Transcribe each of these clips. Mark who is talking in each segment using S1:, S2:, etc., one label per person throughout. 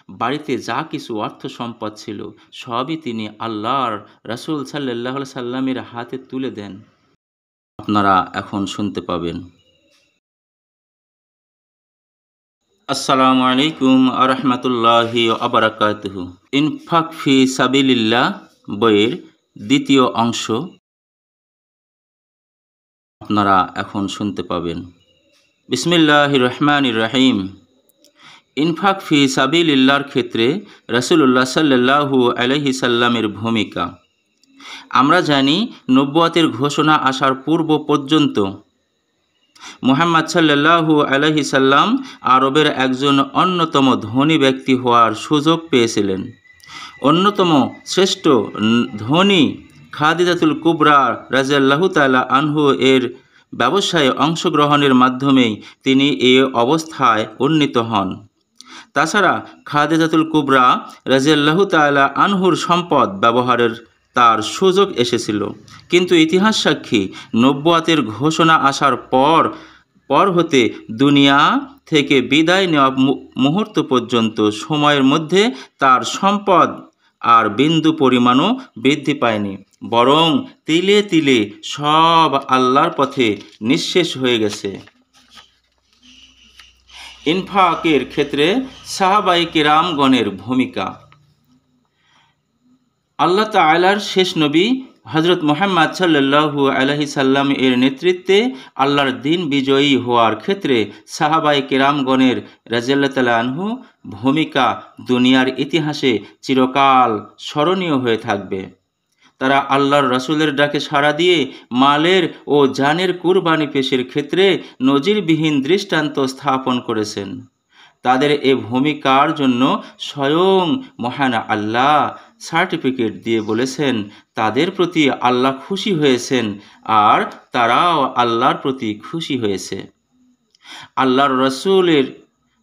S1: বাড়িতে যা কিছু অর্থ সম্পদ ছিল সবই তিনি আল্লাহর রাসূল সাল্লাল্লাহু আলাইহি সাল্লামের হাতে তুলে দেন। আপনারা এখন শুনতে পাবেন। আসসালামু আলাইকুম ওয়া রাহমাতুল্লাহি ওয়া বারাকাতুহু। ইনফাক ফি সাবিলিল্লাহ বইয়ের দ্বিতীয় অংশ আপনারা এখন শুনতে পাবেন। বিসমিল্লাহির রহমানির রহিম। ইনফাক ফি সাবিলিল্লাহর ক্ষেত্রে রাসূলুল্লাহ সাল্লাল্লাহু আলাইহি সাল্লামের ভূমিকা। আমরা জানি নবুয়তের ঘোষণা আসার পূর্ব পর্যন্ত মুহাম্মদ সাল্লাল্লাহু আলাইহি সাল্লাম আরবের একজন অন্যতম ধনী ব্যক্তি হওয়ার সুযোগ পেয়েছিলেন। অন্যতম শ্রেষ্ঠ ধনী খাদিজাতুল কুবরা রাদিয়াল্লাহু তাআলা আনহু এর ব্যবসায়ে অংশগ্রহণের মাধ্যমেই তিনি এই অবস্থায় উন্নীত হন। তাছাড়া খাদিজাতুল কুবরা রাদিয়াল্লাহু তাআলা আনহুর সম্পদ ব্যবহারের তার সুযোগ এসেছিল, কিন্তু ইতিহাস সাক্ষী নবুয়তের ঘোষণা আসার পর হতে দুনিয়া থেকে বিদায় নেওয়া মুহূর্ত পর্যন্ত সময়ের মধ্যে তার সম্পদ আর বিন্দু পরিমাণও বৃদ্ধি পায়নি, বরং তিলে তিলে সব আল্লাহর পথে নিঃশেষ হয়ে গেছে। ইনফাকের ক্ষেত্রে সাহাবায়ে কেরামগণের ভূমিকা। আল্লাহ তাআলার শেষ নবী হযরত মুহাম্মদ সাল্লাল্লাহু আলাইহি সাল্লাম এর নেতৃত্বে আল্লাহর দ্বীন বিজয়ী হওয়ার ক্ষেত্রে সাহাবায়ে কেরামগণের রাদিয়াল্লাহু তাআলা আনহু ভূমিকা দুনিয়ার ইতিহাসে চিরকাল স্মরণীয় হয়ে থাকবে। তারা আল্লাহর রাসূলের ডাকে সাড়া দিয়ে মালের ও জানের কুরবানি পেশের ক্ষেত্রে নজিরবিহীন দৃষ্টান্ত স্থাপন করেছেন। তাদের এ ভূমিকার জন্য স্বয়ং মহান আল্লাহ সার্টিফিকেট দিয়ে বলেছেন তাদের প্রতি আল্লাহ খুশি হয়েছেন আর তারাও আল্লাহর প্রতি খুশি হয়েছে। আল্লাহর রাসূলের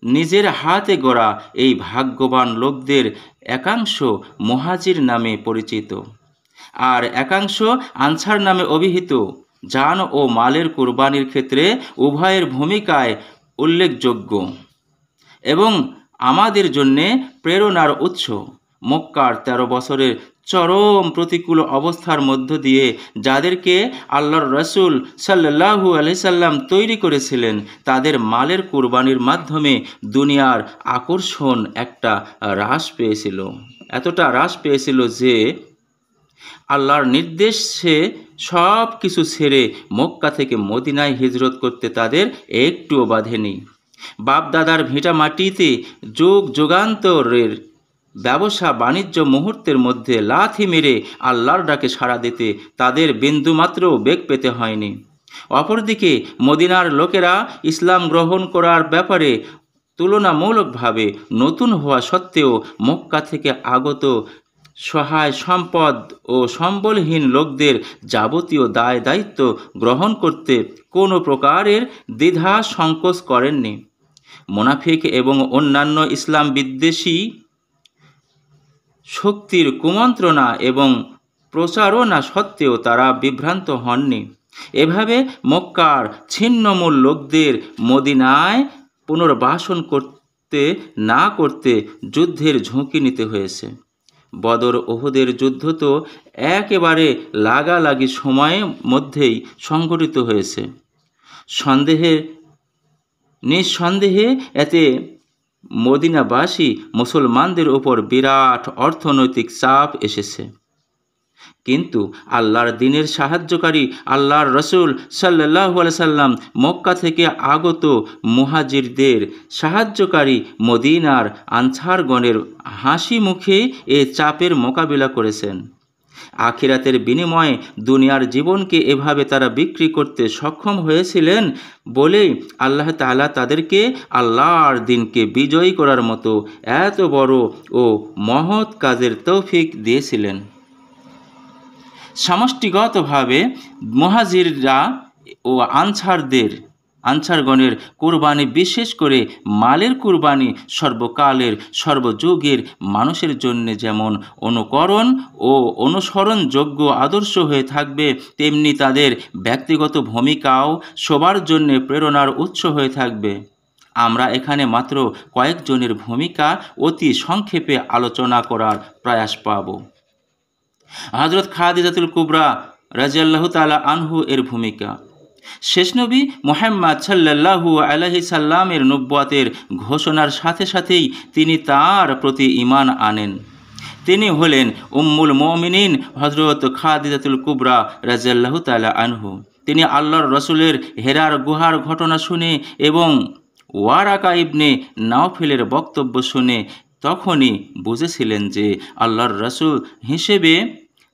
S1: নিজের হাতে গড়া এই ভাগ্যবান লোকদের একাংশ মুহাজির নামে পরিচিত আর একাংশ আনসার নামে অভিহিত। জান ও মালের কুরবানির ক্ষেত্রে উভয়ের ভূমিকায় উল্লেখযোগ্য এবং আমাদের জন্যে প্রেরণার উৎস। মক্কার 13 বছরের চরম প্রতিকূল অবস্থার মধ্য দিয়ে যাদেরকে আল্লাহর রাসূল সাল্লাল্লাহু আলাইহি সাল্লাম তৈরি করেছিলেন, তাদের মালের কুরবানির মাধ্যমে দুনিয়ার আকর্ষণ একটা হ্রাস পেয়েছিল, এতটা হ্রাস পেয়েছিল যে আল্লাহর নির্দেশে সব কিছু ছেড়ে মক্কা থেকে মদিনায় হিজরত করতে তাদের একটুও বাধেনি। বাপদাদার ভিটা মাটিতে যুগ যুগান্তরের ব্যবসা বাণিজ্য মুহূর্তের মধ্যে লাথি মেরে আল্লাহর ডাকে সাড়া দিতে তাদের বিন্দুমাত্র বেগ পেতে হয়নি। অপরদিকে মদিনার লোকেরা ইসলাম গ্রহণ করার ব্যাপারে তুলনামূলকভাবে নতুন হওয়া সত্ত্বেও মক্কা থেকে আগত সহায় সম্পদ ও সম্বলহীন লোকদের যাবতীয় দায় দায়িত্ব গ্রহণ করতে কোনো প্রকারের দ্বিধা সংকোচ করেননি। মুনাফিক এবং অন্যান্য ইসলাম বিদ্বেষী শক্তির কুমন্ত্রণা এবং প্রচারণা সত্ত্বেও তারা বিভ্রান্ত হননি। এভাবে মক্কার ছিন্নমূল লোকদের মদিনায় পুনর্বাসন করতে না করতে যুদ্ধের ঝুঁকি নিতে হয়েছে। বদর উহুদের যুদ্ধ তো একেবারে লাগালাগি সময়ের মধ্যেই সংঘটিত হয়েছে। নিঃসন্দেহে এতে মদিনাবাসী মুসলমানদের উপর বিরাট অর্থনৈতিক চাপ এসেছে, কিন্তু আল্লাহর দ্বীনের সাহায্যকারী আল্লাহর রাসূল সাল্লাল্লাহু আলাইহি সাল্লাম মক্কা থেকে আগত মুহাজিরদের সাহায্যকারী মদিনার আনসারগণের হাসি মুখে এ চাপের মোকাবিলা করেছেন। আখিরাতের বিনিময়ে দুনিয়ার জীবনকে এভাবে তারা বিক্রি করতে সক্ষম হয়েছিলেন বলেই আল্লাহ তাআলা তাদেরকে আল্লাহর দ্বীনকে বিজয়ী করার মতো এত বড় ও মহৎ কাজের তৌফিক দিয়েছিলেন। সমষ্টিগতভাবে মুহাজিররা ও আনসারগণের কুরবানি, বিশেষ করে মালের কুরবানি, সর্বকালের সর্বযুগের মানুষের জন্য যেমন অনুকরণ ও অনুসরণযোগ্য আদর্শ হয়ে থাকবে, তেমনি তাদের ব্যক্তিগত ভূমিকাও সবার জন্য প্রেরণার উৎস হয়ে থাকবে। আমরা এখানে মাত্র কয়েকজনের ভূমিকা অতি সংক্ষেপে আলোচনা করার প্রয়াস পাব। হযরত খাদিজাতুল কুবরা রাদিয়াল্লাহু তাআলা আনহু এর ভূমিকা। শেষ নবী মুহাম্মদ সাল্লাল্লাহু আলাইহি সাল্লামের নবুয়তের ঘোষণার সাথে সাথেই তিনি তার প্রতি ঈমান আনেন। তিনি হলেন উম্মুল মুমিনিন হযরত খাদিজাতুল কুবরা রাদিয়াল্লাহু তাআলা আনহু। তিনি আল্লাহর রাসূলের হেরার গুহার ঘটনা শুনে এবং ওয়ারাকা ইবনে নাওফেলের বক্তব্য শুনে তখনই বুঝেছিলেন যে আল্লাহর রাসূল হিসেবে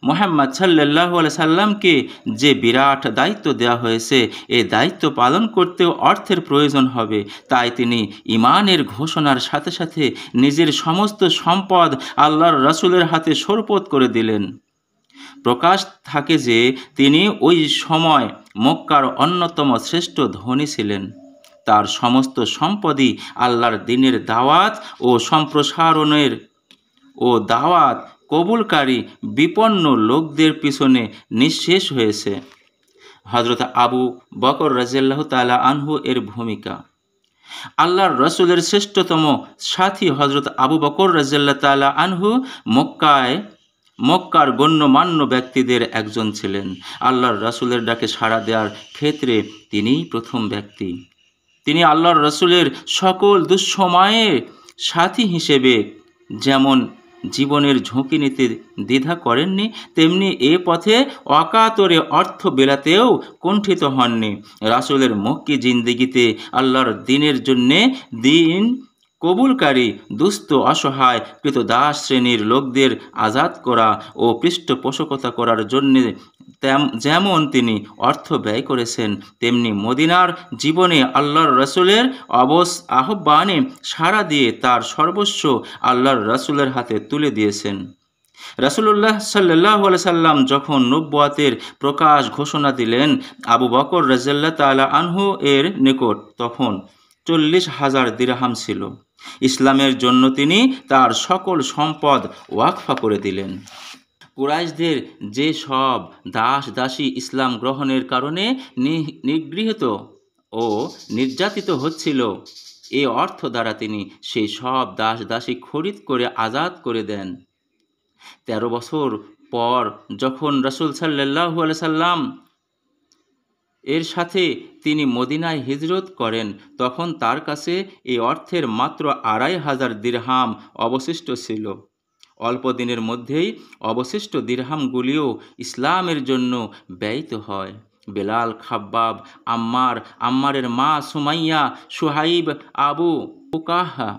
S1: মুহাম্মদ সাল্লাল্লাহু আলাইহি সাল্লামকে যে বিরাট দায়িত্ব দেওয়া হয়েছে, এই দায়িত্ব পালন করতেও অর্থের প্রয়োজন হবে। তাই তিনি ঈমানের ঘোষণার সাথে সাথে নিজের সমস্ত সম্পদ আল্লাহর রাসূলের হাতে সোপর্দ করে দিলেন। প্রকাশ থাকে যে তিনি ওই সময় মক্কার অন্যতম শ্রেষ্ঠ ধনী ছিলেন। তার সমস্ত সম্পদই আল্লাহর দ্বীনের দাওয়াত ও সম্প্রসারণের ও দাওয়াত কবুলকারী বিপন্ন লোকদের পিছনে নিঃশেষ হয়েছে। হযরত আবু বকর রাদিয়াল্লাহু তাআলা আনহু এর ভূমিকা। আল্লাহর রাসূলের শ্রেষ্ঠতম সাথী হযরত আবু বকর রাদিয়াল্লাহু তাআলা আনহু মক্কার গণ্যমান্য ব্যক্তিদের একজন ছিলেন। আল্লাহর রাসূলের ডাকে সাড়া দেওয়ার ক্ষেত্রে তিনিই প্রথম ব্যক্তি। তিনি আল্লাহর রাসূলের সকল দুঃসময়ে সাথী হিসেবে যেমন জীবনের ঝুঁকি নিতে দ্বিধা করেননি, তেমনি এ পথে অকাতরে অর্থ বিলাতেও কুণ্ঠিত হননি। রাসূলের মক্কি জিন্দেগিতে আল্লাহর দ্বীনের জন্যে দিন কবুলকারী দুস্থ অসহায় কৃতদাস শ্রেণীর লোকদের আজাদ করা ও পৃষ্ঠপোষকতা করার জন্যে যেমন তিনি অর্থ ব্যয় করেছেন, তেমনি মদিনার জীবনে আল্লাহর রাসূলের আহ্বানে সাড়া দিয়ে তার সর্বস্ব আল্লাহর রাসূলের হাতে তুলে দিয়েছেন। রাসূলুল্লাহ সাল্লাল্লাহু আলাইহি সাল্লাম যখন নবুয়তের প্রকাশ ঘোষণা দিলেন আবু বকর রাদিয়াল্লাহু তাআলা আনহু এর নিকট তখন 40,000 দিরহাম ছিল। ইসলামের জন্য তিনি তার সকল সম্পদ ওয়াকফা করে দিলেন। কুরাইশদের যে সব দাস দাসী ইসলাম গ্রহণের কারণে নিগৃহীত ও নির্যাতিত হচ্ছিল, এ অর্থ দ্বারা তিনি সেই সব দাস দাসী খরিদ করে আজাদ করে দেন। 13 বছর পর যখন রাসূল সাল্লাল্লাহু আলাইহি সাল্লাম এর সাথে তিনি মদিনায় হিজরত করেন, তখন তার কাছে এই অর্থের মাত্র 2500 দিরহাম অবশিষ্ট ছিল। অল্প দিনের মধ্যেই অবশিষ্ট দিরহামগুলিও ইসলামের জন্য ব্যয়িত হয়। বেলাল, খাব্বাব, আম্মারের মা সুমাইয়া, সুহাইব, আবু উকাহা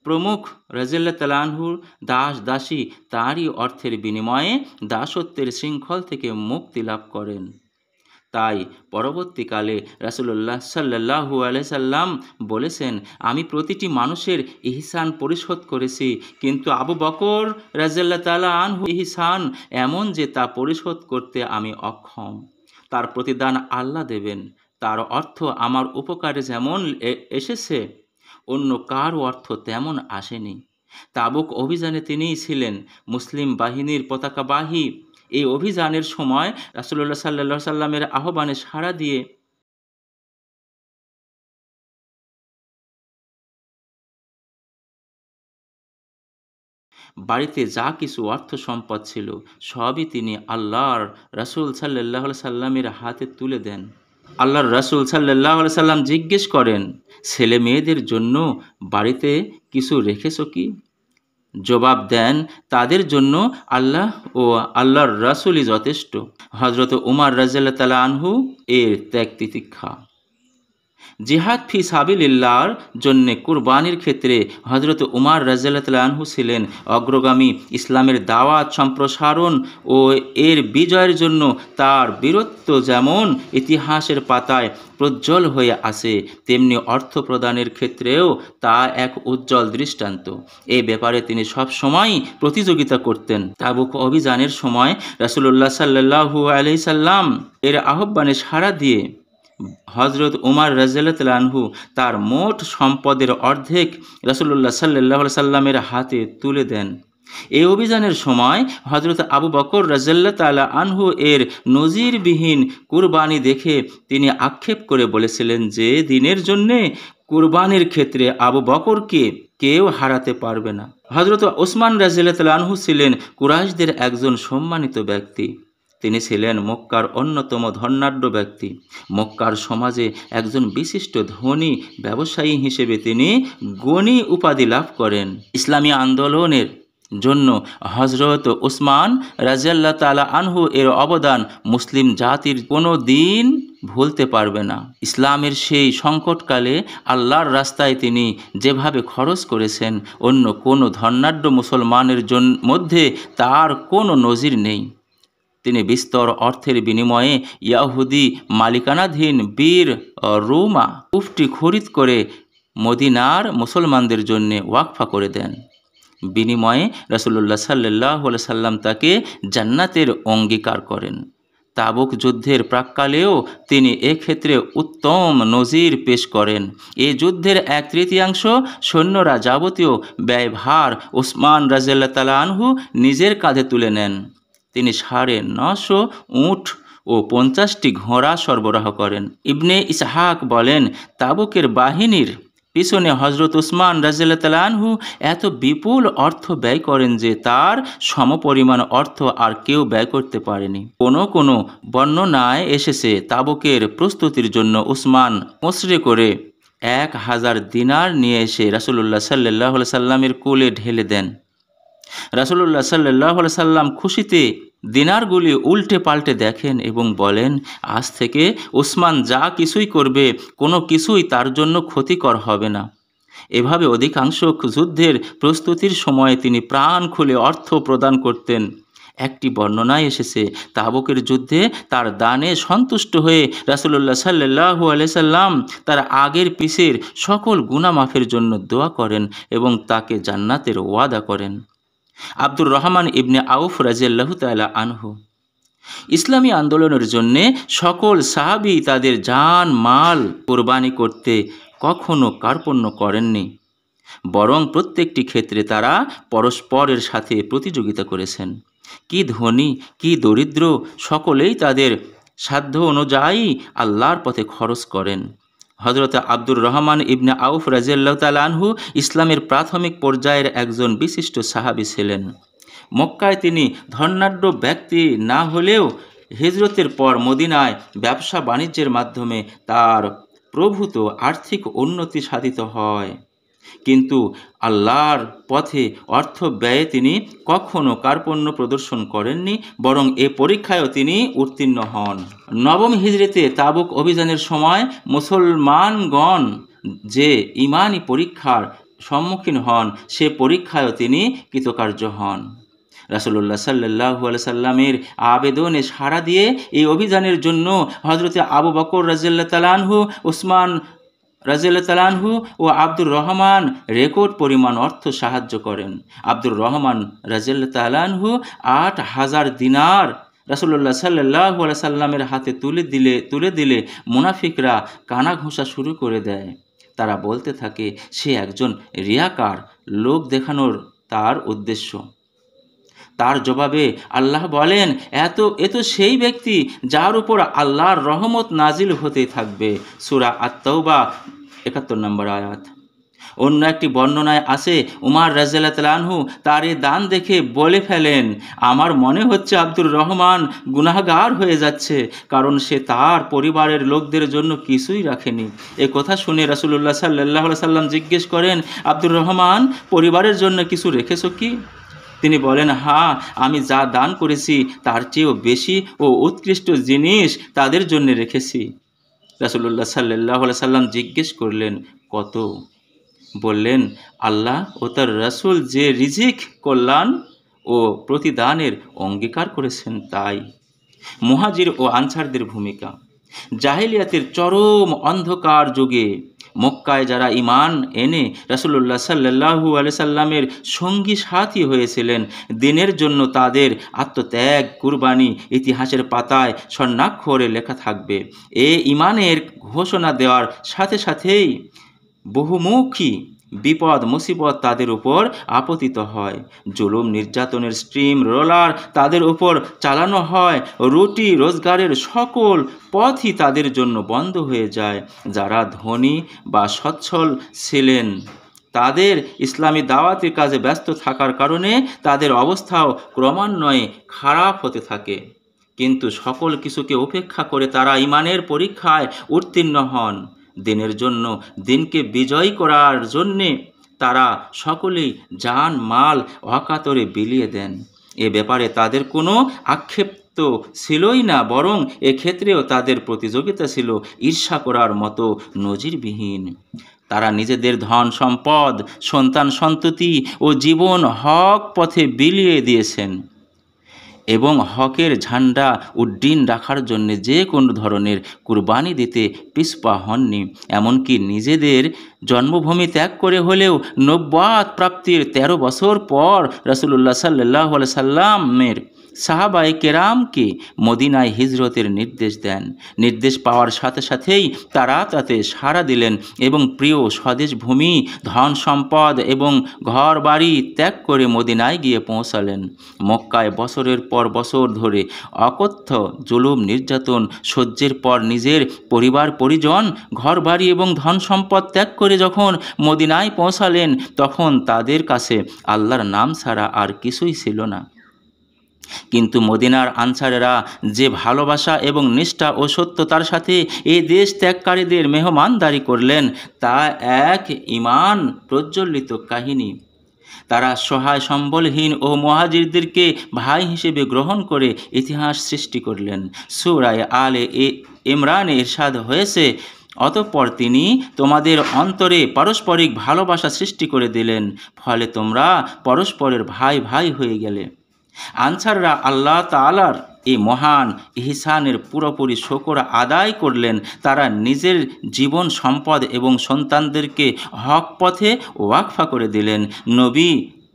S1: প্রমুখ রাদিয়াল্লাহু তাআলা আনহুর দাস দাসী তারই অর্থের বিনিময়ে দাসত্বের শৃঙ্খল থেকে মুক্তি লাভ করেন। তাই পরবর্তীকালে রাসূলুল্লাহ সাল্লাল্লাহু আলাইহি সাল্লাম বলেছেন, আমি প্রতিটি মানুষের ইহসান পরিশোধ করেছি, কিন্তু আবু বকর রাদিয়াল্লাহু তাআলা আনহু ইহসান এমন যে তা পরিশোধ করতে আমি অক্ষম। তার প্রতিদান আল্লাহ দেবেন। তার অর্থ আমার উপকারে যেমন এসেছে, অন্য কারও অর্থ তেমন আসেনি। তাবুক অভিযানে তিনিই ছিলেন মুসলিম বাহিনীর পতাকাবাহী। এই অভিযানের সময় রাসূলুল্লাহ সাল্লাল্লাহু আলাইহি সাল্লামের আহ্বানে সাড়া দিয়ে বাড়িতে যা কিছু অর্থ সম্পদ ছিল সবই তিনি আল্লাহর রাসূল সাল্লাল্লাহু আলাইহি সাল্লামের হাতে তুলে দেন। আল্লাহর রাসূল সাল্লাল্লাহু আলাইহি সাল্লাম জিজ্ঞেস করেন, ছেলে মেয়েদের জন্য বাড়িতে কিছু রেখেছো কি? জবাব দেন, তাদের জন্য আল্লাহ ও আল্লাহর রাসূলই যথেষ্ট। হযরত উমর রাদিয়াল্লাহু তাআলা আনহু এর ত্যাগ তিতিক্ষা। জিহাদ ফি সাবিলিল্লাহর জন্য কুরবানির ক্ষেত্রে হযরত উমর রাদিয়াল্লাহু তাআলা আনহু ছিলেন অগ্রগামী। ইসলামের দাওয়াত সম্প্রসারণ ও এর বিজয়ের জন্য তার বীরত্ব যেমন ইতিহাসের পাতায় প্রজ্জ্বল হয়ে আছে, তেমনি অর্থ প্রদানের ক্ষেত্রেও তা এক উজ্জ্বল দৃষ্টান্ত। এই ব্যাপারে তিনি সব সময় প্রতিযোগিতা করতেন। তাবুক অভিযানের সময় রাসূলুল্লাহ সাল্লাল্লাহু আলাইহি সাল্লাম এর আহ্বানে সাড়া দিয়ে হযরত উমর রাদিয়াল্লাহু তাআলা আনহু তার মোট সম্পদের অর্ধেক রাসূলুল্লাহ সাল্লাল্লাহু আলাইহি সাল্লামের হাতে তুলে দেন। এই অভিযানের সময় হযরত আবু বকর রাদিয়াল্লাহু তাআলা আনহু এর নজিরবিহীন কুরবানি দেখে তিনি আক্ষেপ করে বলেছিলেন যে দিনের জন্যে কুরবানির ক্ষেত্রে আবু বকরকে কেউ হারাতে পারবে না। হযরত ওসমান রাদিয়াল্লাহু আনহু ছিলেন কুরাইশদের একজন সম্মানিত ব্যক্তি। তিনি ছিলেন মক্কার অন্যতম ধনাঢ্য ব্যক্তি। মক্কার সমাজে একজন বিশিষ্ট ধনী ব্যবসায়ী হিসেবে তিনি গনি উপাধি লাভ করেন। ইসলামী আন্দোলনের জন্য হযরত ওসমান রাদিয়াল্লাহু তাআলা আনহু এর অবদান মুসলিম জাতির কোনো দিন ভুলতে পারবে না। ইসলামের সেই সংকটকালে আল্লাহর রাস্তায় তিনি যেভাবে খরচ করেছেন, অন্য কোনো ধনাঢ্য মুসলমানের মধ্যে তার কোনো নজির নেই। তিনি বিস্তর অর্থের বিনিময়ে ইয়াহুদি মালিকানাধীন বীর রুমা উফটি খরিদ করে মদিনার মুসলমানদের জন্য ওয়াকফা করে দেন। বিনিময়ে রাসূলুল্লাহ সাল্লাল্লাহু আলাইহি সাল্লাম তাকে জান্নাতের অঙ্গীকার করেন। তাবুক যুদ্ধের প্রাক্কালেও তিনি এক্ষেত্রে উত্তম নজির পেশ করেন। এই যুদ্ধের 1/3 সৈন্যরা যাবতীয় ব্যয়ভার ওসমান রাদিয়াল্লাহু তাআলা আনহু নিজের কাঁধে তুলে নেন। তিনি 950 উট ও 50টি ঘোড়া সরবরাহ করেন। ইবনে ইসহাক বলেন, তাবুকের বাহিনীর পিছনে হযরত ওসমান রাদিয়াল্লাহু তাআলা আনহু এত বিপুল অর্থ ব্যয় করেন যে তার সমপরিমাণ অর্থ আর কেউ ব্যয় করতে পারেনি। কোনো বর্ণনায় এসেছে তাবুকের প্রস্তুতির জন্য ওসমান মসরে করে 1000 দিনার নিয়ে এসে রাসূলুল্লাহ সাল্লাল্লাহু আলাইহি সাল্লামের কোলে ঢেলে দেন। রাসূলুল্লাহ সাল্লাল্লাহু আলাইহি সাল্লাম খুশিতে দিনারগুলি উল্টে পাল্টে দেখেন এবং বলেন, আজ থেকে ওসমান যা কিছুই করবে কোনো কিছুই তার জন্য ক্ষতিকর হবে না। এভাবে অধিকাংশ যুদ্ধের প্রস্তুতির সময়ে তিনি প্রাণ খুলে অর্থ প্রদান করতেন। একটি বর্ণনায় এসেছে, তাবুকের যুদ্ধে তার দানে সন্তুষ্ট হয়ে রাসূলুল্লাহ সাল্লাল্লাহু আলাইহি সাল্লাম তার আগের পিছের সকল গুনাহ মাফের জন্য দোয়া করেন এবং তাকে জান্নাতের ওয়াদা করেন। আব্দুর রহমান ইবনে আউফ রাদিয়াল্লাহু তাআলা আনহু ইসলামী আন্দোলনের জন্য সকল সাহাবী তাদের জান মাল কুরবানি করতে কখনো কার্পণ্য করেননি, বরং প্রত্যেকটি ক্ষেত্রে তারা পরস্পরের সাথে প্রতিযোগিতা করেছেন। কি ধনী কি দরিদ্র সকলেই তাদের সাধ্য অনুযায়ী আল্লাহর পথে খরচ করেন। হযরত আব্দুর রহমান ইবনে আউফ রাদিয়াল্লাহু তাআলা আনহু ইসলামের প্রাথমিক পর্যায়ের একজন বিশিষ্ট সাহাবী ছিলেন। মক্কায় তিনি ধনাঢ্য ব্যক্তি না হলেও হিজরতের পর মদিনায় ব্যবসা বাণিজ্যের মাধ্যমে তার প্রভূত আর্থিক উন্নতি সাধিত হয়। কিন্তু আল্লাহর পথে অর্থ ব্যয়ে তিনি কখনো কার্পণ্য প্রদর্শন করেননি, বরং এ পরীক্ষায়ও তিনি উত্তীর্ণ হন। নবম হিজরিতে তাবুক অভিযানের সময় মুসলমানগণ যে ঈমানি পরীক্ষার সম্মুখীন হন, সে পরীক্ষায়ও তিনি কৃতকার্য হন। রাসূলুল্লাহ সাল্লাল্লাহু আলাইহি সাল্লামের আবেদনে সাড়া দিয়ে এই অভিযানের জন্য হযরত আবু বকর রাদিয়াল্লাহু তাআলা আনহু, ওসমান রাদিয়াল্লাহু তাআলা আনহু ও আব্দুর রহমান রেকর্ড পরিমাণ অর্থ সাহায্য করেন। আব্দুর রহমান রাদিয়াল্লাহু তাআলা আনহু 8000 দিনার রাসূলুল্লাহ সাল্লাল্লাহু আলাইহি সাল্লামের হাতে তুলে দিলে মুনাফিকরা কানা ঘোষা শুরু করে দেয়। তারা বলতে থাকে, সে একজন রিয়াকার, লোক দেখানোর তার উদ্দেশ্য। তার জবাবে আল্লাহ বলেন, এ তো সেই ব্যক্তি যার উপর আল্লাহর রহমত নাজিল হতে থাকবে। সূরা আত-তাওবা 71 নম্বর আয়াত। অন্য একটি বর্ণনায় আছে, উমর রাদিয়াল্লাহু তাআলা আনহু তার এই দান দেখে বলে ফেলেন, আমার মনে হচ্ছে আব্দুর রহমান গুনাহগার হয়ে যাচ্ছে, কারণ সে তার পরিবারের লোকদের জন্য কিছুই রাখেনি। এ কথা শুনে রাসূলুল্লাহ সাল্লাল্লাহু আলাইহি সাল্লাম জিজ্ঞেস করেন, আব্দুর রহমান, পরিবারের জন্য কিছু রেখেছো কি? তিনি বলেন, হ্যাঁ, আমি যা দান করেছি তার চেয়েও বেশি ও উৎকৃষ্ট জিনিস তাদের জন্য রেখেছি। রাসূলুল্লাহ সাল্লাল্লাহু আলাইহি সাল্লাম জিজ্ঞেস করলেন, কত? বললেন, আল্লাহ ও তার রাসূল যে রিজিক, কল্যাণ ও প্রতিদানের অঙ্গীকার করেছেন তাই। মুহাজির ও আনসারদের ভূমিকা। জাহেলিয়াতের চরম অন্ধকার যুগে মক্কায় যারা ঈমান এনে রাসূলুল্লাহ সাল্লাল্লাহু আলাইহি সাল্লামের সঙ্গী সাথী হয়েছিলেন, দিনের জন্য তাদের আত্মত্যাগ, কুরবানি ইতিহাসের পাতায় স্বর্ণাক্ষরে লেখা থাকবে। এ ঈমানের ঘোষণা দেওয়ার সাথে সাথেই বহুমুখী বিপদ মুসিবত তাদের উপর আপতিত হয়, জুলুম নির্যাতনের স্ট্রিম রোলার তাদের উপর চালানো হয়, রুটি রোজগারের সকল পথই তাদের জন্য বন্ধ হয়ে যায়। যারা ধনী বা সচ্ছল ছিলেন তাদের ইসলামী দাওয়াতের কাজে ব্যস্ত থাকার কারণে তাদের অবস্থাও ক্রমান্বয়ে খারাপ হতে থাকে। কিন্তু সকল কিছুকে উপেক্ষা করে তারা ঈমানের পরীক্ষায় উত্তীর্ণ হন। দিনের জন্য, দিনকে বিজয় করার জন্যে তারা সকলেই জান মাল অকাতরে বিলিয়ে দেন। এ ব্যাপারে তাদের কোনো আক্ষেপ তো ছিলই না, বরং এক্ষেত্রেও তাদের প্রতিযোগিতা ছিল ঈর্ষা করার মতো নজিরবিহীন। তারা নিজেদের ধন সম্পদ, সন্তান সন্ততি ও জীবন হক পথে বিলিয়ে দিয়েছেন এবং হকের ঝান্ডা উড্ডীন রাখার জন্য যে কোনো ধরনের কুরবানি দিতে পিছপা হননি। এমনকি নিজেদের জন্মভূমি ত্যাগ করে হলেও নবুওয়াত প্রাপ্তির 13 বছর পর রাসূলুল্লাহ সাল্লাল্লাহু আলাইহি সাল্লামের সাহাবায়ে কেরামকে মদিনায় হিজরতের নির্দেশ দেন। নির্দেশ পাওয়ার সাথে সাথেই তারা তাতে সাড়া দিলেন এবং প্রিয় স্বদেশ ভূমি, ধন সম্পদ এবং ঘর বাড়ি ত্যাগ করে মদিনায় গিয়ে পৌঁছালেন। মক্কায় বছরের পর বছর ধরে অকথ্য জুলুম নির্যাতন সহ্যের পর নিজের পরিবার পরিজন, ঘর বাড়ি এবং ধন সম্পদ ত্যাগ করে যখন মদিনায় পৌঁছালেন, তখন তাদের কাছে আল্লাহর নাম ছাড়া আর কিছুই ছিল না। কিন্তু মদিনার আনসারেরা যে ভালোবাসা এবং নিষ্ঠা ও সত্যতার সাথে এই দেশ ত্যাগকারীদের মেহমানদারি করলেন, তা এক ঈমান প্রজ্বলিত কাহিনী। তারা সহায় সম্বলহীন ও মুহাজিরদেরকে ভাই হিসেবে গ্রহণ করে ইতিহাস সৃষ্টি করলেন। সূরা আলে ইমরানে ইরশাদ হয়েছে, অতঃপর তিনি তোমাদের অন্তরে পারস্পরিক ভালোবাসা সৃষ্টি করে দিলেন, ফলে তোমরা পরস্পরের ভাই ভাই হয়ে গেলে। আনসাররা আল্লাহ তাআলার এই মহান ইহসানের পুরোপুরি শুকর আদায় করলেন। তারা নিজের জীবন, সম্পদ এবং সন্তানদেরকে হক পথে ওয়াকফা করে দিলেন। নবী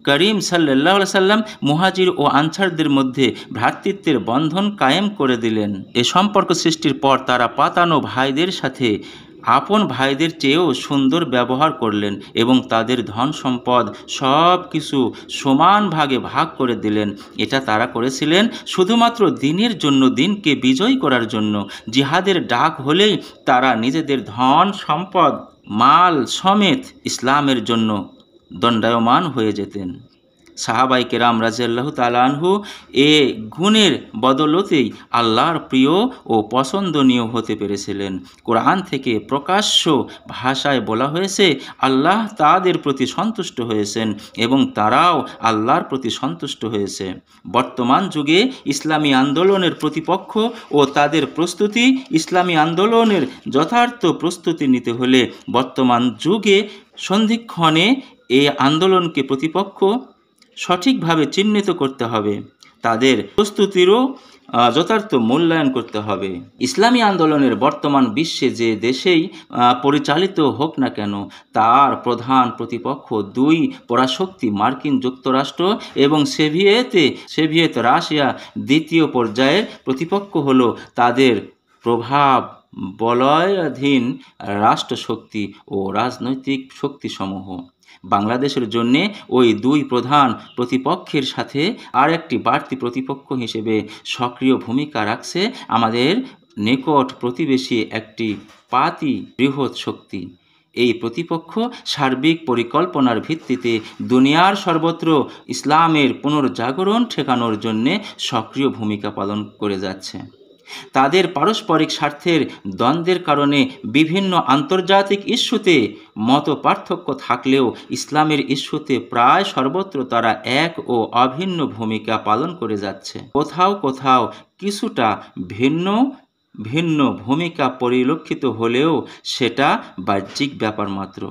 S1: করিম সাল্লাল্লাহু আলাইহি সাল্লাম মুহাজির ও আনসারদের মধ্যে ভ্রাতৃত্বের বন্ধন কায়েম করে দিলেন। এ সম্পর্ক সৃষ্টির পর তারা পাতানো ভাইদের সাথে আপন ভাইদের চেয়েও সুন্দর ব্যবহার করলেন এবং তাদের ধন সম্পদ সব কিছু সমান ভাগে ভাগ করে দিলেন। এটা তারা করেছিলেন শুধুমাত্র দিনের জন্য, দিনকে বিজয় করার জন্য। জিহাদের ডাক হলেই তারা নিজেদের ধন সম্পদ, মাল সমেত ইসলামের জন্য দণ্ডায়মান হয়ে যেতেন। সাহাবায়ে কেরাম রাদিয়াল্লাহু তাআলা আনহু এ গুণের বদলতেই আল্লাহর প্রিয় ও পছন্দনীয় হতে পেরেছিলেন। কোরআন থেকে প্রকাশ্য ভাষায় বলা হয়েছে, আল্লাহ তাদের প্রতি সন্তুষ্ট হয়েছেন এবং তারাও আল্লাহর প্রতি সন্তুষ্ট হয়েছে। বর্তমান যুগে ইসলামী আন্দোলনের প্রতিপক্ষ ও তাদের প্রস্তুতি, ইসলামী আন্দোলনের যথার্থ প্রস্তুতি নিতে হলে বর্তমান যুগে সন্ধিক্ষণে এই আন্দোলনকে প্রতিপক্ষ সঠিকভাবে চিহ্নিত করতে হবে, তাদের প্রস্তুতিরও যথার্থ মূল্যায়ন করতে হবে। ইসলামী আন্দোলনের বর্তমান বিশ্বে যে দেশেই পরিচালিত হোক না কেন, তার প্রধান প্রতিপক্ষ দুই পরাশক্তি মার্কিন যুক্তরাষ্ট্র এবং সোভিয়েত রাশিয়া। দ্বিতীয় পর্যায়ের প্রতিপক্ষ হলো তাদের প্রভাব বলয়াধীন রাষ্ট্রশক্তি ও রাজনৈতিক শক্তিসমূহ। বাংলাদেশের জন্যে ওই দুই প্রধান প্রতিপক্ষের সাথে আর একটি বাড়তি প্রতিপক্ষ হিসেবে সক্রিয় ভূমিকা রাখছে আমাদের নিকট প্রতিবেশী একটি পাতি বৃহৎ শক্তি। এই প্রতিপক্ষ সার্বিক পরিকল্পনার ভিত্তিতে দুনিয়ার সর্বত্র ইসলামের পুনর্জাগরণ ঠেকানোর জন্যে সক্রিয় ভূমিকা পালন করে যাচ্ছে। তাদের পারস্পরিক স্বার্থের দ্বন্দ্বের কারণে বিভিন্ন আন্তর্জাতিক ইস্যুতে মত পার্থক্য থাকলেও ইসলামের ইস্যুতে প্রায় সর্বত্র তারা এক ও অভিন্ন ভূমিকা পালন করে যাচ্ছে। কোথাও কোথাও কিছুটা ভিন্ন ভিন্ন ভূমিকা পরিলক্ষিত হলেও সেটা বাহ্যিক ব্যাপার মাত্র।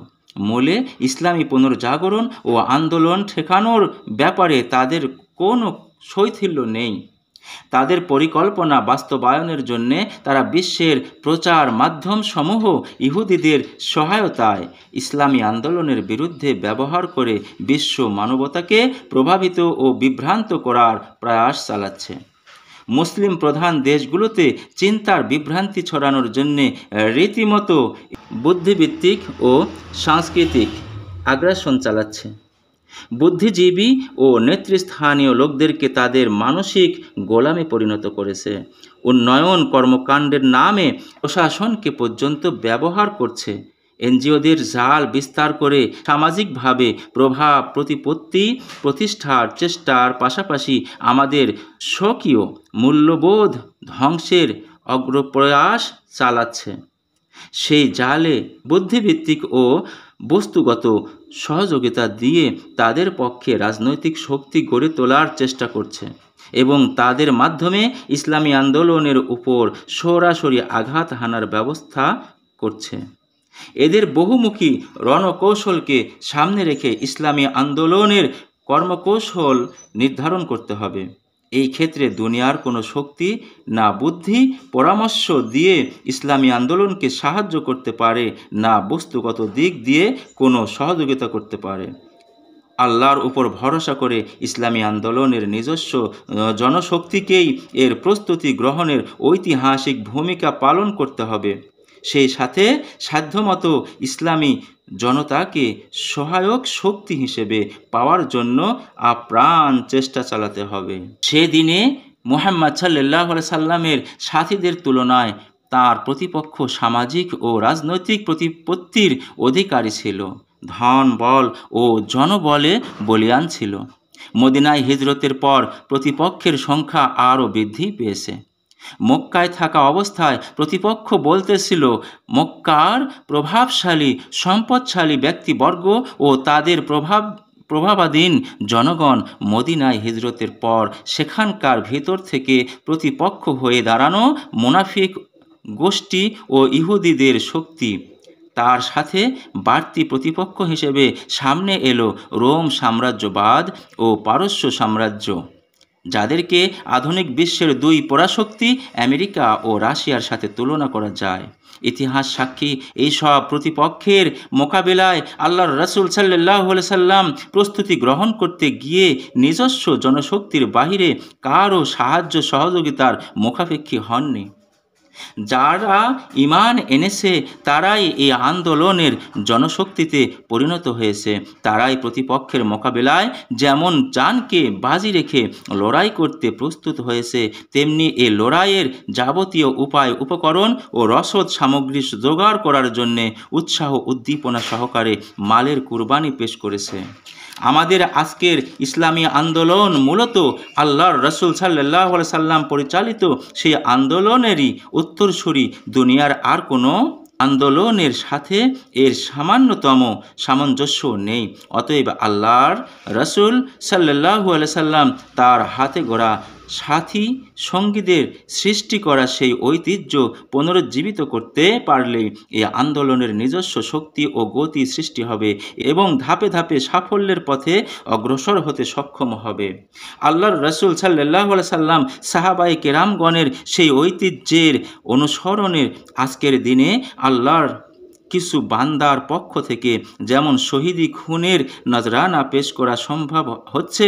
S1: মূলে ইসলামী পুনর্জাগরণ ও আন্দোলন ঠেকানোর ব্যাপারে তাদের কোনো শৈথিল্য নেই। তাদের পরিকল্পনা বাস্তবায়নের জন্য তারা বিশ্বের প্রচার মাধ্যম সমূহ ইহুদিদের সহায়তায় ইসলামী আন্দোলনের বিরুদ্ধে ব্যবহার করে বিশ্ব মানবতাকে প্রভাবিত ও বিভ্রান্ত করার প্রয়াস চালাচ্ছে। মুসলিম প্রধান দেশগুলোতে চিন্তার বিভ্রান্তি ছড়ানোর জন্য রীতিমতো বুদ্ধিভিত্তিক ও সাংস্কৃতিক আগ্রাসন চালাচ্ছে। বুদ্ধিজীবী ও নেতৃস্থানীয় লোকদেরকে তাদের মানসিক গোলামে পরিণত করেছে। উন্নয়ন কর্মকাণ্ডের নামে প্রশাসনকে পর্যন্ত ব্যবহার করছে। এনজিওদের জাল বিস্তার করে সামাজিকভাবে প্রভাব প্রতিপত্তি প্রতিষ্ঠার চেষ্টার পাশাপাশি আমাদের স্বকীয় মূল্যবোধ ধ্বংসের অগ্রপ্রয়াস চালাচ্ছে। সেই জালে বুদ্ধিভিত্তিক ও বস্তুগত সহযোগিতা দিয়ে তাদের পক্ষে রাজনৈতিক শক্তি গড়ে তোলার চেষ্টা করছে এবং তাদের মাধ্যমে ইসলামী আন্দোলনের উপর সরাসরি আঘাত হানার ব্যবস্থা করছে। এদের বহুমুখী রণকৌশলকে সামনে রেখে ইসলামী আন্দোলনের কর্মকৌশল নির্ধারণ করতে হবে। এই ক্ষেত্রে দুনিয়ার কোনো শক্তি না বুদ্ধি পরামর্শ দিয়ে ইসলামী আন্দোলনকে সাহায্য করতে পারে, না বস্তুগত দিক দিয়ে কোনো সহযোগিতা করতে পারে। আল্লাহর উপর ভরসা করে ইসলামী আন্দোলনের নিজস্ব জনশক্তিকেই এর প্রস্তুতি গ্রহণের ঐতিহাসিক ভূমিকা পালন করতে হবে। সেই সাথে সাধ্যমতো ইসলামী জনতাকে সহায়ক শক্তি হিসেবে পাওয়ার জন্য আপ্রাণ চেষ্টা চালাতে হবে। সেদিনে মুহাম্মদ সাল্লাল্লাহু আলাইহি সাল্লামের সাথীদের তুলনায় তার প্রতিপক্ষ সামাজিক ও রাজনৈতিক প্রতিপত্তির অধিকারী ছিল, ধন বল ও জনবলে বলীয়ান ছিল। মদিনায় হিজরতের পর প্রতিপক্ষের সংখ্যা আরও বৃদ্ধি পেয়েছে। মক্কায় থাকা অবস্থায় প্রতিপক্ষ বলতেছিল মক্কার প্রভাবশালী সম্পদশালী ব্যক্তিবর্গ ও তাদের প্রভাবাধীন জনগণ মদিনায় হিজরতের পর সেখানকার ভিতর থেকে প্রতিপক্ষ হয়ে দাঁড়ানো মুনাফিক গোষ্ঠী ও ইহুদিদের শক্তি। তার সাথে বাড়তি প্রতিপক্ষ হিসেবে সামনে এলো রোম সাম্রাজ্যবাদ ও পারস্য সাম্রাজ্য, যাদেরকে আধুনিক বিশ্বের দুই পরাশক্তি আমেরিকা ও রাশিয়ার সাথে তুলনা করা যায়। ইতিহাস সাক্ষী এই সব প্রতিপক্ষের মোকাবিলায় আল্লাহর রাসূল সাল্লাল্লাহু আলাইহি সাল্লাম প্রস্তুতি গ্রহণ করতে গিয়ে নিজস্ব জনশক্তির বাহিরে কারও সাহায্য সহযোগিতার মুখাপেক্ষী হননি। যারা ঈমান এনেছে তারাই এই আন্দোলনের জনশক্তিতে পরিণত হয়েছে। তারাই প্রতিপক্ষের মোকাবেলায় যেমন জানকে বাজি রেখে লড়াই করতে প্রস্তুত হয়েছে, তেমনি এই লড়াইয়ের যাবতীয় উপায় উপকরণ ও রসদ সামগ্রী জোগাড় করার জন্যে উৎসাহ উদ্দীপনা সহকারে মালের কুরবানি পেশ করেছে। আমাদের আজকের ইসলামী আন্দোলন মূলত আল্লাহর রাসূল সাল্লাল্লাহু আলাইহি সাল্লাম পরিচালিত সেই আন্দোলনেরই উত্তরসূরি। দুনিয়ার আর কোনো আন্দোলনের সাথে এর সামান্যতম সামঞ্জস্য নেই। অতএব আল্লাহর রাসূল সাল্লাল্লাহু আলাইহি সাল্লাম তার হাতে গড়া সাথী সঙ্গীদের সৃষ্টি করা সেই ঐতিহ্য পুনরুজ্জীবিত করতে পারলেই এই আন্দোলনের নিজস্ব শক্তি ও গতি সৃষ্টি হবে এবং ধাপে ধাপে সাফল্যের পথে অগ্রসর হতে সক্ষম হবে। আল্লাহর রাসূল সাল্লাল্লাহু আলাইহি সাল্লাম সাহাবায়ে কেরামগণের সেই ঐতিহ্যের অনুসরণের আজকের দিনে আল্লাহর কিছু বান্দার পক্ষ থেকে যেমন শহীদি খুনের নজরানা পেশ করা সম্ভব হচ্ছে,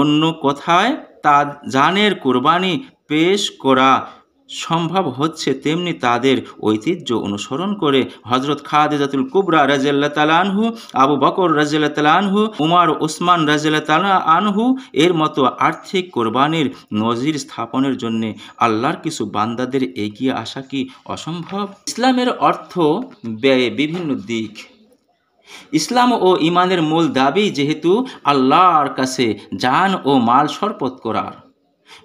S1: অন্য কথায় তা জানের কুরবানি পেশ করা সম্ভব হচ্ছে, তেমনি তাদের ঐতিহ্য অনুসরণ করে হযরত খাদিজাতুল কুবরা রাদিয়াল্লাহু তাআলা আনহু, আবু বকর রাদিয়াল্লাহু তাআলা আনহু, উমর ওসমান রাদিয়াল্লাহু তাআলা আনহু এর মতো আর্থিক কোরবানির নজির স্থাপনের জন্য আল্লাহর কিছু বান্দাদের এগিয়ে আসা কি অসম্ভব? ইসলামের অর্থ ব্যয়ে বিভিন্ন দিক। ইসলাম ও ঈমানের মূল দাবি যেহেতু আল্লাহর কাছে জান ও মাল সরপত করার,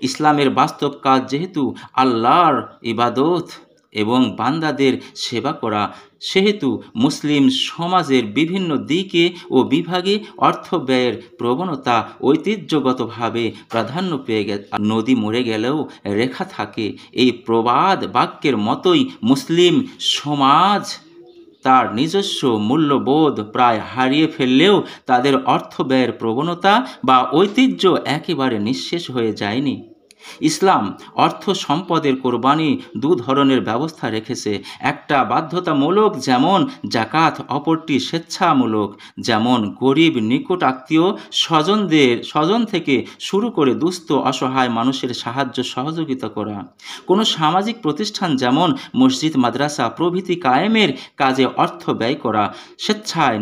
S1: ইসলামের বাস্তব কাজ যেহেতু আল্লাহর ইবাদত এবং বান্দাদের সেবা করা, সেহেতু মুসলিম সমাজের বিভিন্ন দিকে ও বিভাগে অর্থ ব্যয়ের প্রবণতা ঐতিহ্যগতভাবে প্রাধান্য পেয়ে গেছে। নদী মরে গেলেও রেখা থাকে, এই প্রবাদ বাক্যের মতোই মুসলিম সমাজ তার নিজস্ব মূল্যবোধ প্রায় হারিয়ে ফেললেও তাদের অর্থ ব্যয়ের প্রবণতা বা ঐতিহ্য একেবারে নিঃশেষ হয়ে যায়নি। ইসলাম অর্থ সম্পদের কোরবানি দু ধরনের ব্যবস্থা রেখেছে, একটা বাধ্যতামূলক যেমন জাকাত, অপরটি স্বেচ্ছামূলক যেমন গরিব নিকট আত্মীয় স্বজন থেকে শুরু করে দুস্থ অসহায় মানুষের সাহায্য সহযোগিতা করা। কোনো সামাজিক প্রতিষ্ঠান যেমন মসজিদ, মাদ্রাসা প্রভৃতি কায়েমের কাজে অর্থ ব্যয় করা, স্বেচ্ছায়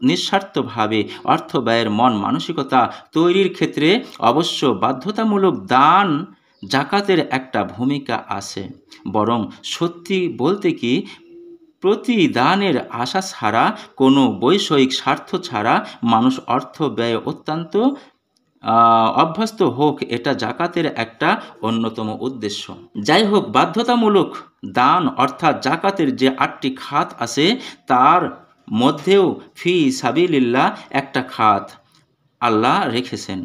S1: নিঃস্বার্থভাবে অর্থ ব্যয়ের মন মানসিকতা তৈরির ক্ষেত্রে অবশ্য বাধ্যতামূলক দান জাকাতের একটা ভূমিকা আছে। বরং সত্যি বলতে কি, প্রতিদানের আশা ছাড়া, কোনো বৈষয়িক স্বার্থ ছাড়া মানুষ অর্থ ব্যয় অত্যন্ত অভ্যস্ত হোক, এটা জাকাতের একটা অন্যতম উদ্দেশ্য। যাই হোক, বাধ্যতামূলক দান অর্থাৎ জাকাতের যে 8টি খাত আছে তার মধ্যেও ফি সাবিলিল্লাহ একটা খাত আল্লাহ রেখেছেন।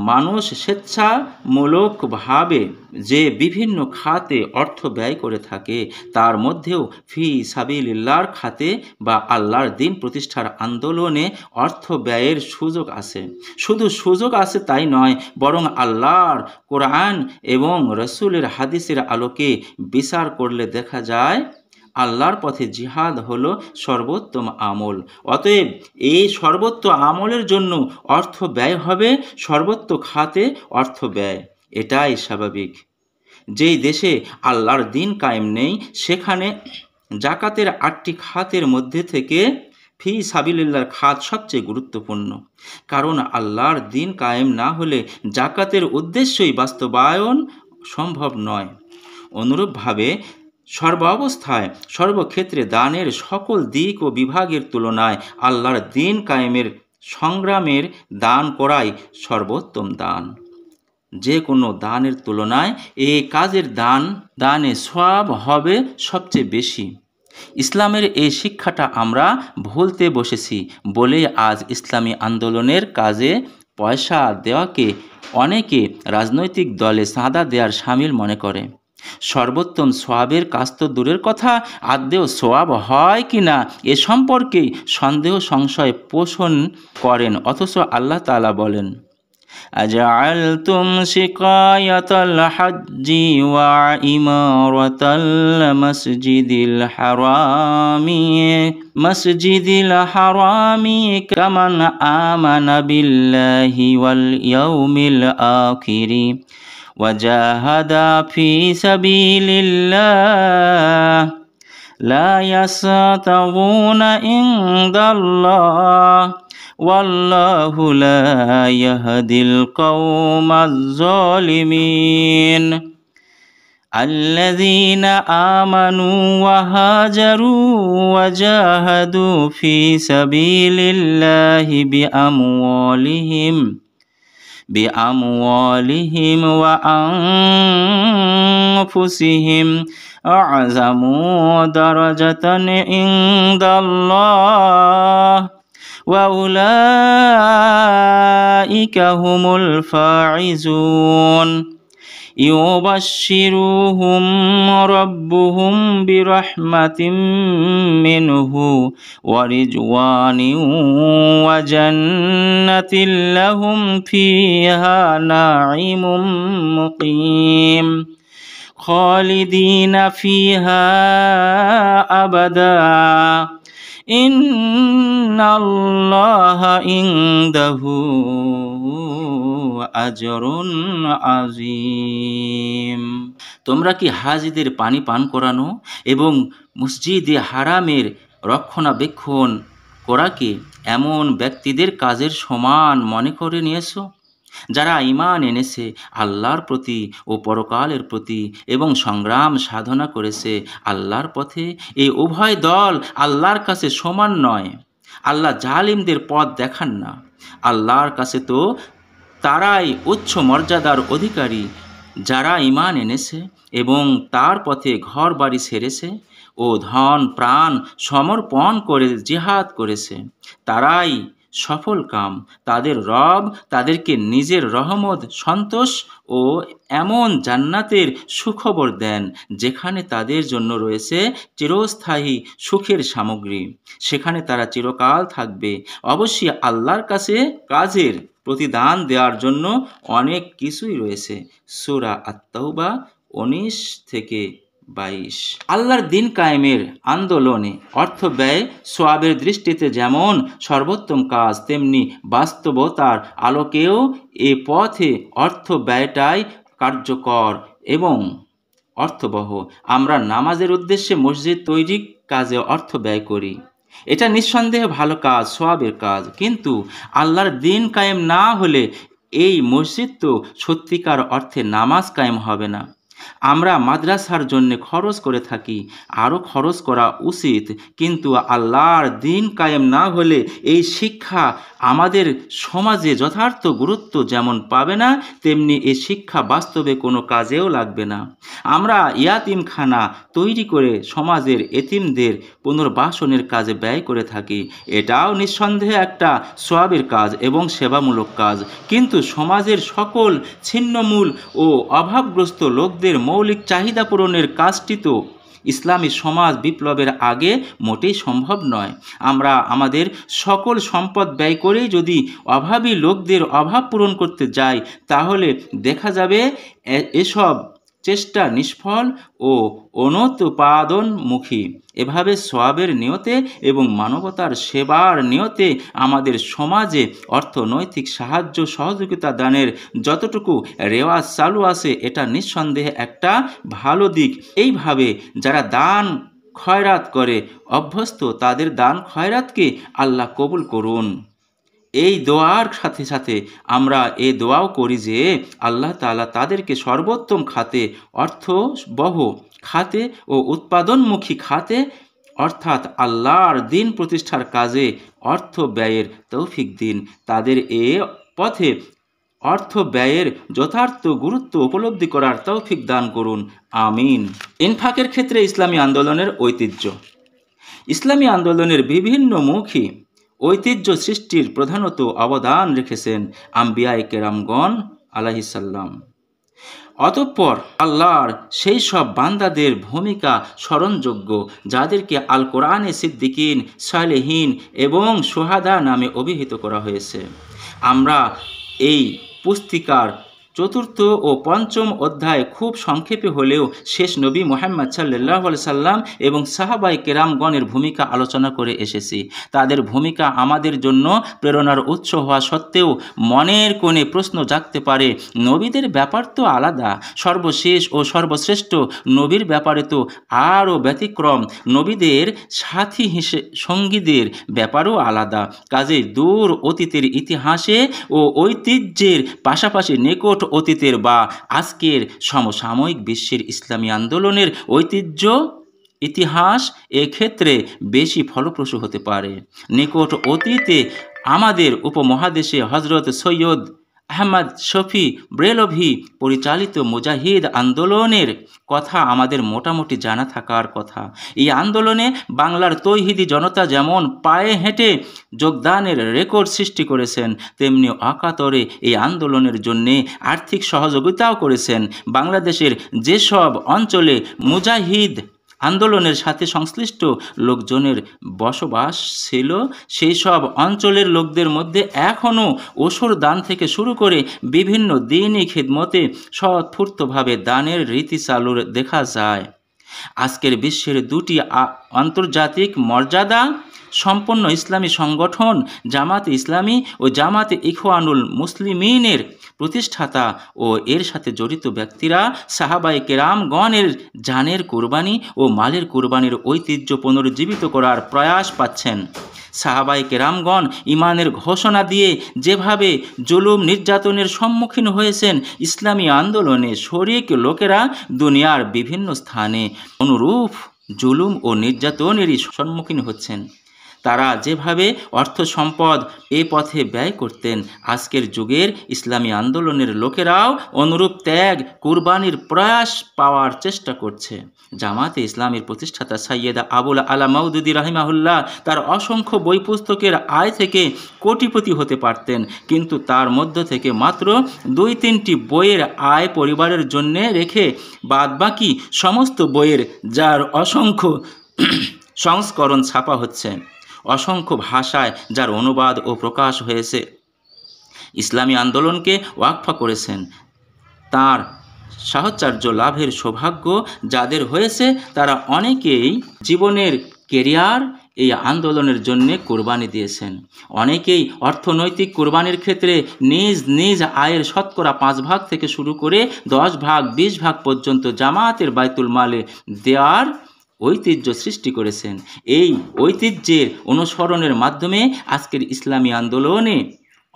S1: মানুষ স্বেচ্ছামূলকভাবে যে বিভিন্ন খাতে অর্থ ব্যয় করে থাকে তার মধ্যেও ফি সাবিলিল্লাহর খাতে বা আল্লাহর দিন প্রতিষ্ঠার আন্দোলনে অর্থ ব্যয়ের সুযোগ আছে। শুধু সুযোগ আছে তাই নয়, বরং আল্লাহর কোরআন এবং রসুলের হাদিসের আলোকে বিচার করলে দেখা যায় আল্লাহর পথে জিহাদ হলো সর্বোত্তম আমল। অতএব এই সর্বোত্তম আমলের জন্য অর্থ ব্যয় হবে, সর্বোত্তম খাতে অর্থ ব্যয়, এটাই স্বাভাবিক। যেই দেশে আল্লাহর দিন কায়েম নেই সেখানে জাকাতের 8টি খাতের মধ্যে থেকে ফি সাবিলিল্লাহর খাত সবচেয়ে গুরুত্বপূর্ণ। কারণ আল্লাহর দিন কায়েম না হলে জাকাতের উদ্দেশ্যই বাস্তবায়ন সম্ভব নয়। অনুরূপভাবে সর্বাবস্থায় সর্বক্ষেত্রে দানের সকল দিক ও বিভাগের তুলনায় আল্লাহর দিন কায়েমের সংগ্রামের দান করাই সর্বোত্তম দান। যে কোনো দানের তুলনায় এই কাজের দানে সওয়াব হবে সবচেয়ে বেশি। ইসলামের এই শিক্ষাটা আমরা ভুলতে বসেছি বলেই আজ ইসলামী আন্দোলনের কাজে পয়সা দেওয়াকে অনেকে রাজনৈতিক দলে চাঁদা দেওয়ার শামিল মনে করে। সর্বোত্তম সোয়াবের কাজ তো দূরের কথা, আদৌ সোয়াব হয় কি না এ সম্পর্কেই সন্দেহ সংশয় পোষণ করেন। অথচ আল্লাহ তাআলা বলেন, আজআলতুম সিকায়াতাল হাজ্জি ওয়া ইমারাতাল মাসজিদিল হারামি কামান আমানা বিল্লাহি ওয়াল ইয়াউমিল আখিরি وجاهد في سبيل الله لا يستوون عند الله والله لا يهدي القوم الظالمين الذين آمنوا وهاجروا وجاهدوا في سبيل الله بأموالهم وأنفسهم أعظم درجة عند الله وأولئك هم الفائزون يبشرهم ربهم برحمة منه ورضوان وجنة لهم فيها نعيم مقيم خالدين فيها أبدا إن الله عنده আজরুন আজিম। তোমরা কি হাজিদের পানি পান করানো এবং মসজিদে হারামের রক্ষণাবেক্ষণ করাকে এমন ব্যক্তিদের কাজের সমান মনে করে নিয়েছো যারা ঈমান এনেছে আল্লাহর প্রতি ও পরকালের প্রতি এবং সংগ্রাম সাধনা করেছে আল্লাহর পথে? এই উভয় দল আল্লাহর কাছে সমান নয়। আল্লাহ জালিমদের পথ দেখান না। আল্লাহর কাছে তো তারাই উচ্চ মর্যাদার অধিকারী যারা ঈমান এনেছে এবং তার পথে ঘর বাড়ি ছেড়েছে ও ধন প্রাণ সমর্পণ করে জিহাদ করেছে, তারাই সফল কাম। তাদের রব তাদেরকে নিজের রহমত, সন্তোষ ও এমন জান্নাতের সুখবর দেন যেখানে তাদের জন্য রয়েছে চিরস্থায়ী সুখের সামগ্রী, সেখানে তারা চিরকাল থাকবে। অবশ্যই আল্লাহর কাছে কাজের প্রতিদান দেওয়ার জন্য অনেক কিছুই রয়েছে। সূরা আত-তাওবা 19-22। আল্লাহর দিন কায়েমের আন্দোলনে অর্থ ব্যয় সওয়াবের দৃষ্টিতে যেমন সর্বোত্তম কাজ, তেমনি বাস্তবতার আলোকেও এ পথে অর্থ ব্যয়টাই কার্যকর এবং অর্থবহ। আমরা নামাজের উদ্দেশ্যে মসজিদ তৈরি কাজে অর্থ ব্যয় করি, এটা নিঃসন্দেহে ভালো কাজ, সওয়াবের কাজ। কিন্তু আল্লাহর দিন কায়েম না হলে এই মসজিদ তো সত্যিকার অর্থে নামাজ কায়েম হবে না। আমরা মাদ্রাসার জন্য খরচ করে থাকি, আরও খরচ করা উচিত, কিন্তু আল্লাহর দিন কায়েম না হলে এই শিক্ষা আমাদের সমাজে যথার্থ গুরুত্ব যেমন পাবে না, তেমনি এই শিক্ষা বাস্তবে কোনো কাজেও লাগবে না। আমরা ইয়াতিমখানা তৈরি করে সমাজের এতিমদের পুনর্বাসনের কাজে ব্যয় করে থাকি, এটাও নিঃসন্দেহে একটা সওয়াবের কাজ এবং সেবামূলক কাজ। কিন্তু সমাজের সকল ছিন্নমূল ও অভাবগ্রস্ত লোকদের মৌলিক চাহিদা পূরণের কাজটি তো ইসলামী সমাজ বিপ্লবের আগে মোটেই সম্ভব নয়। আমরা আমাদের সকল সম্পদ ব্যয় করেই যদি অভাবী লোকদের অভাব পূরণ করতে যাই, তাহলে দেখা যাবে এসব চেষ্টা নিষ্ফল ও অনুৎপাদনমুখী। এভাবে সওয়াবের নিয়তে এবং মানবতার সেবার নিয়তে আমাদের সমাজে অর্থনৈতিক সাহায্য সহযোগিতা দানের যতটুকু রেওয়াজ চালু আছে, এটা নিঃসন্দেহে একটা ভালো দিক। এইভাবে যারা দান খয়রাত করে অভ্যস্ত, তাদের দান খয়রাতকে আল্লাহ কবুল করুন। এই দোয়ার সাথে সাথে আমরা এই দোয়াও করি যে আল্লাহ তাআলা তাদেরকে সর্বোত্তম খাতে, অর্থবহ খাতে ও উৎপাদনমুখী খাতে, অর্থাৎ আল্লাহর দিন প্রতিষ্ঠার কাজে অর্থ ব্যয়ের তৌফিক দিন। তাদের এ পথে অর্থ ব্যয়ের যথার্থ গুরুত্ব উপলব্ধি করার তৌফিক দান করুন, আমিন। ইনফাকের ক্ষেত্রে ইসলামী আন্দোলনের ঐতিহ্য। ইসলামী আন্দোলনের বিভিন্ন মুখী ঐতিহ্য সৃষ্টির প্রধানত অবদান রেখেছেন আম্বিয়ায়ে কেরামগণ আলাইহিসসালাম। অতঃপর আল্লাহর সেই সব বান্দাদের ভূমিকা স্মরণযোগ্য, যাদেরকে আল কোরআনে সিদ্দিকিন, সালেহীন এবং শুহাদা নামে অভিহিত করা হয়েছে। আমরা এই পুস্তিকার ৪র্থ ও ৫ম অধ্যায় খুব সংক্ষেপে হলেও শেষ নবী মুহাম্মদ সাল্লাল্লাহু আলাইহি সাল্লাম এবং সাহাবায়ে কেরামগণের ভূমিকা আলোচনা করে এসেছি। তাদের ভূমিকা আমাদের জন্য প্রেরণার উৎস হওয়া সত্ত্বেও মনের কোণে প্রশ্ন জাগতে পারে, নবীদের ব্যাপার তো আলাদা, সর্বশেষ ও সর্বশ্রেষ্ঠ নবীর ব্যাপারে তো আরও ব্যতিক্রম, নবীদের সাথী সঙ্গীদের ব্যাপারও আলাদা। কাজেই দূর অতীতের ইতিহাসে ও ঐতিহ্যের পাশাপাশি নিকট অতীতের বা আজকের সমসাময়িক বিশ্বের ইসলামী আন্দোলনের ঐতিহ্য ইতিহাস এক্ষেত্রে বেশি ফলপ্রসূ হতে পারে। নিকট অতীতে আমাদের উপমহাদেশে হজরত সৈয়দ আহমদ শফি ব্রেলভি পরিচালিত মুজাহিদ আন্দোলনের কথা আমাদের মোটামুটি জানা থাকার কথা। এই আন্দোলনে বাংলার তৌহিদি জনতা যেমন পায়ে হেঁটে যোগদানের রেকর্ড সৃষ্টি করেছেন, তেমনি অকাতরে এই আন্দোলনের জন্যে আর্থিক সহযোগিতাও করেছেন। বাংলাদেশের যেসব অঞ্চলে মুজাহিদ আন্দোলনের সাথে সংশ্লিষ্ট লোকজনের বসবাস ছিল, সেই সব অঞ্চলের লোকদের মধ্যে এখনও ওসর দান থেকে শুরু করে বিভিন্ন দিনই খিদমতে স্বতঃস্ফূর্তভাবে দানের রীতি চালু দেখা যায়। আজকের বিশ্বের দুটি আন্তর্জাতিক মর্যাদা সম্পন্ন ইসলামী সংগঠন জামাতে ইসলামী ও জামাতে ইখওয়ানুল মুসলিমিনের প্রতিষ্ঠাতা ও এর সাথে জড়িত ব্যক্তিরা সাহাবায়ে কেরামগণের জানের কুরবানি ও মালের কুরবানির ঐতিহ্য পুনরুজ্জীবিত করার প্রয়াস পাচ্ছেন। সাহাবায়ে কেরামগণ ঈমানের ঘোষণা দিয়ে যেভাবে জুলুম নির্যাতনের সম্মুখীন হয়েছেন, ইসলামী আন্দোলনে শরিক লোকেরা দুনিয়ার বিভিন্ন স্থানে অনুরূপ জুলুম ও নির্যাতনেরই সম্মুখীন হচ্ছেন। তারা যেভাবে অর্থ সম্পদ এ পথে ব্যয় করতেন, আজকের যুগের ইসলামী আন্দোলনের লোকেরাও অনুরূপ ত্যাগ কুরবানির প্রয়াস পাওয়ার চেষ্টা করছে। জামাতে ইসলামের প্রতিষ্ঠাতা সাইয়েদা আবুল আলা মওদুদী রাহিমাহুল্লাহ তার অসংখ্য বই পুস্তকের আয় থেকে কোটিপতি হতে পারতেন, কিন্তু তার মধ্য থেকে মাত্র ২-৩টি বইয়ের আয় পরিবারের জন্য রেখে বাদবাকি সমস্ত বইয়ের, যার অসংখ্য সংস্করণ ছাপা হচ্ছে, অসংখ্য ভাষায় যার অনুবাদ ও প্রকাশ হয়েছে, ইসলামী আন্দোলনকে ওয়াকফা করেছেন। তার সাহচর্য লাভের সৌভাগ্য যাদের হয়েছে তারা অনেকেই জীবনের কেরিয়ার এই আন্দোলনের জন্য কোরবানি দিয়েছেন। অনেকেই অর্থনৈতিক কোরবানির ক্ষেত্রে নিজ নিজ আয়ের শতকরা 5 ভাগ থেকে শুরু করে 10 ভাগ 20 ভাগ পর্যন্ত জামাতের বাইতুল মালে দেওয়ার ঐতিহ্য সৃষ্টি করেছেন। এই ঐতিহ্যের অনুসরণের মাধ্যমে আজকের ইসলামী আন্দোলনে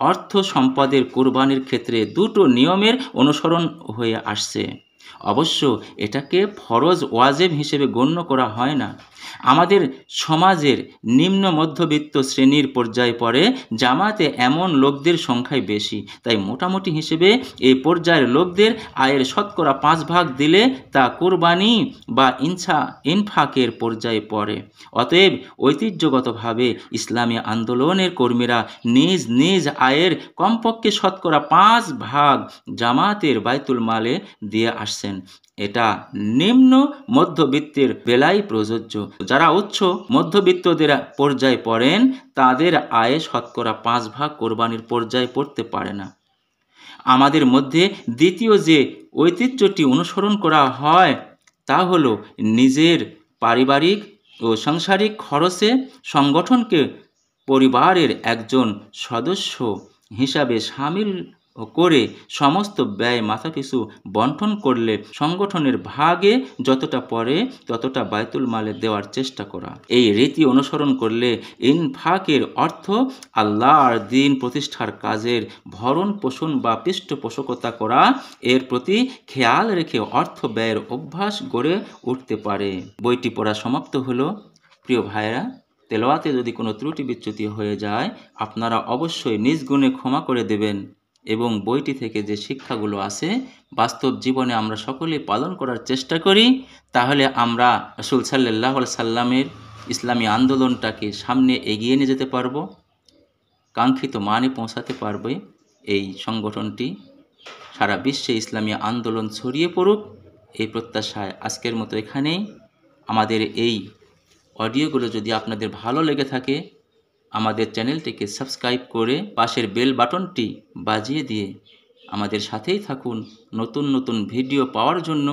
S1: অর্থ সম্পদের কোরবানির ক্ষেত্রে দুটো নিয়মের অনুসরণ হয়ে আসছে। অবশ্য এটাকে ফরজ ওয়াজেব হিসেবে গণ্য করা হয় না। আমাদের সমাজের নিম্ন মধ্যবিত্ত শ্রেণীর পর্যায়ে পড়ে জামাতে এমন লোকদের সংখ্যাই বেশি, তাই মোটামুটি হিসেবে এই পর্যায়ের লোকদের আয়ের শতকরা 5 ভাগ দিলে তা কোরবানি বা ইনফাকের পর্যায়ে পড়ে। অতএব ঐতিহ্যগতভাবে ইসলামী আন্দোলনের কর্মীরা নিজ নিজ আয়ের কমপক্ষে শতকরা 5 ভাগ জামাতের বাইতুল মালে দিয়ে আসছেন। এটা নিম্ন মধ্যবিত্তের বেলায় প্রযোজ্য। যারা উচ্চ মধ্যবিত্তদের পর্যায়ে পড়েন তাদের আয়ে শতকরা 5 ভাগ কোরবানির পর্যায়ে পড়তে পারে না। আমাদের মধ্যে দ্বিতীয় যে ঐতিহ্যটি অনুসরণ করা হয় তা হলো নিজের পারিবারিক ও সাংসারিক খরচে সংগঠনকে পরিবারের একজন সদস্য হিসাবে সামিল করে সমস্ত ব্যয় মাথাপিছু বন্টন করলে সংগঠনের ভাগে যতটা পড়ে ততটা বাইতুল মালে দেওয়ার চেষ্টা করা। এই রীতি অনুসরণ করলে ইনফাকের অর্থ আল্লাহর দ্বীন প্রতিষ্ঠার কাজের ভরণ পোষণ বা পৃষ্ঠপোষকতা করা, এর প্রতি খেয়াল রেখে অর্থ ব্যয়ের অভ্যাস গড়ে উঠতে পারে। বইটি পড়া সমাপ্ত হলো। প্রিয় ভাইরা, তেলাওয়াতে যদি কোনো ত্রুটি বিচ্যুতি হয়ে যায় আপনারা অবশ্যই নিজ গুণে ক্ষমা করে দেবেন এবং বইটি থেকে যে শিক্ষাগুলো আছে বাস্তব জীবনে আমরা সকলেই পালন করার চেষ্টা করি, তাহলে আমরা রাসূল সাল্লাল্লাহু আলাইহি সাল্লামের ইসলামী আন্দোলনটাকে সামনে এগিয়ে নিয়ে যেতে পারবো, কাঙ্ক্ষিত মানে পৌঁছাতে পারবে। এই সংগঠনটি সারা বিশ্বে ইসলামী আন্দোলন ছড়িয়ে পড়ুক এই প্রত্যাশায় আজকের মতো এখানেই। আমাদের এই অডিওগুলো যদি আপনাদের ভালো লেগে থাকে আমাদের চ্যানেলটিকে সাবস্ক্রাইব করে পাশের বেল বাটনটি বাজিয়ে দিয়ে আমাদের সাথেই থাকুন নতুন নতুন ভিডিও পাওয়ার জন্য।